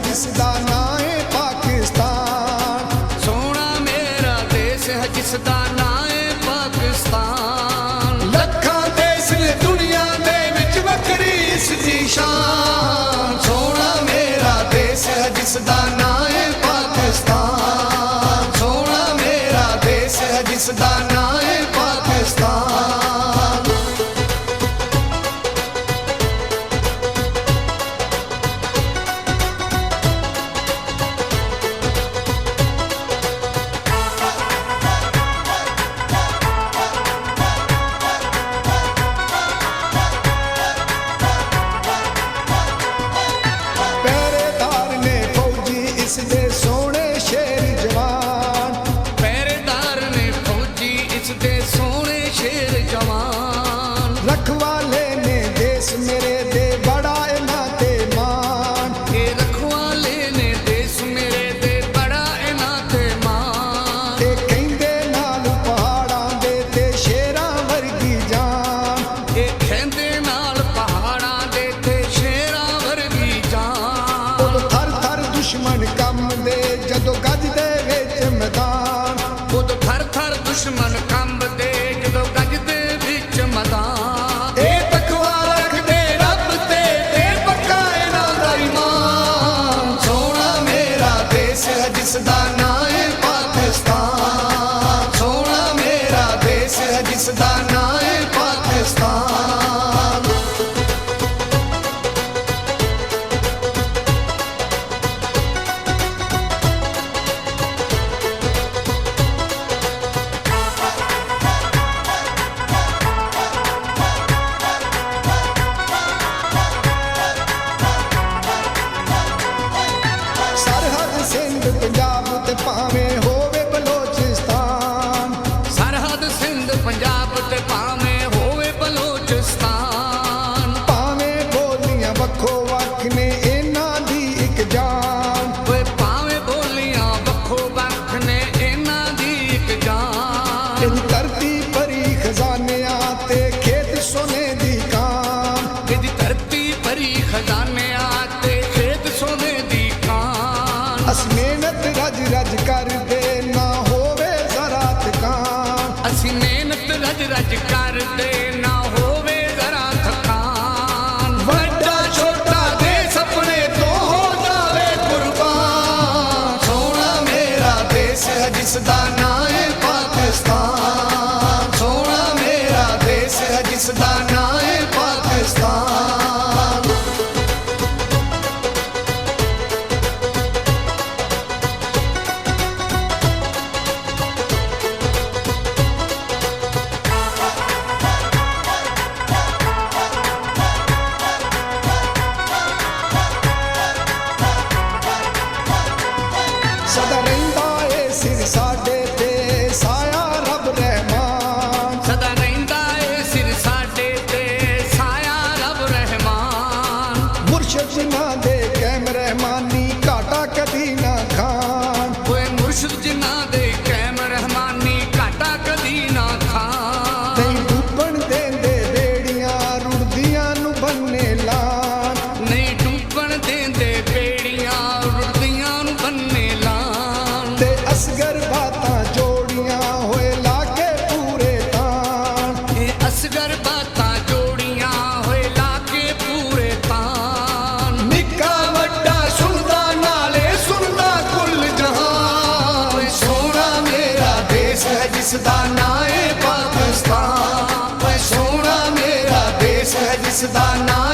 जिसदा नां है पाकिस्तान। सोना मेरा देश है जिसदा नां है पाकिस्तान। लखां देश ने दुनिया दे विच वखरी इसदी शान। सोना मेरा देश है जिसदा नां है पाकिस्तान। सोना मेरा देश है जिसदा नां है पाकिस्तान। इसदे सोने शेर जवान। पहरेदार ने फौजी इसदे सोने शेर जवान। रखवाले ने देश मेरे दे बड़ा इना ते मान। ये रखवाले ने देश मेरे दे बड़ा इना ते मान। ते कहंदे नाल पहाड़ां दे ते शेरां वर्गी जान। ये कहंदे नाल पहाड़ां दे ते शेरां वर्गी जान। उद थर थर दुश्मन कम दे जदों गजदे विच मैदान। उद थर थर दुश्मन कंबदे जदों गजदे विच मैदान। ए तकवा रखदे रब ते पक्का इना दा ईमान। सोना मेरा देश है जिसदा नां है पाकिस्तान। सोना मेरा देश है जिसदा नां है पाकिस्तान। सिंध पंजाब ते भावें होवे बलोचिस्तान। सरहद सिंध पंजाब ते भावें होवे बलोचिस्तान। भावें बोलियां वक्खो वक्ख ने इन्हां दी इक जान। वे भावें बोलियां वक्खो वक्ख ने इन्हां दी इक जान। इदी धरती भरी खजानियां ते खेत सोने दी कान। इदी धरती भरी खजानियां ते खेत सोने दी कान। अस मेहनत रज रज कर दे ना होवे जरा थकान। असी मेहनत रज रज कर दे ना होवे जरा थकान। वड्डा छोटा देश अपने तो हो जावे कुर्बान। सोना मेरा देश है जिसदा नां है पाकिस्तान। सोना मेरा देश है जिसदा नां है पाकिस्तान। सदा रहिंदा ए सिर साडे ते साया रब रहमान। सदा रहिंदा ए सिर साडे ते साया रब रहमान। मुर्शद जिन्हां दे कैम रहमानी घाटा कदी ना खान। ओए मुर्शिद जिन्हां दे कैम रहमानी घाटा कदी ना खान। नहीं डूबण देंदे बेड़ियां रुड़दियां नूं बन्ने लान। नहीं डूबण देंदे बेड़ियां रुड़दियां नूं बन्ने लान। ते असगर बातां जोड़ियां होए लाके पूरे तान। ये असगर बातां जोड़ियां होए लाके पूरे तान। निक्का वड्डा सुनदा नाले सुनदा कुल जहान। सोना मेरा देश है जिसदा नां है पाकिस्तान। सोना मेरा देश है जिसदा नां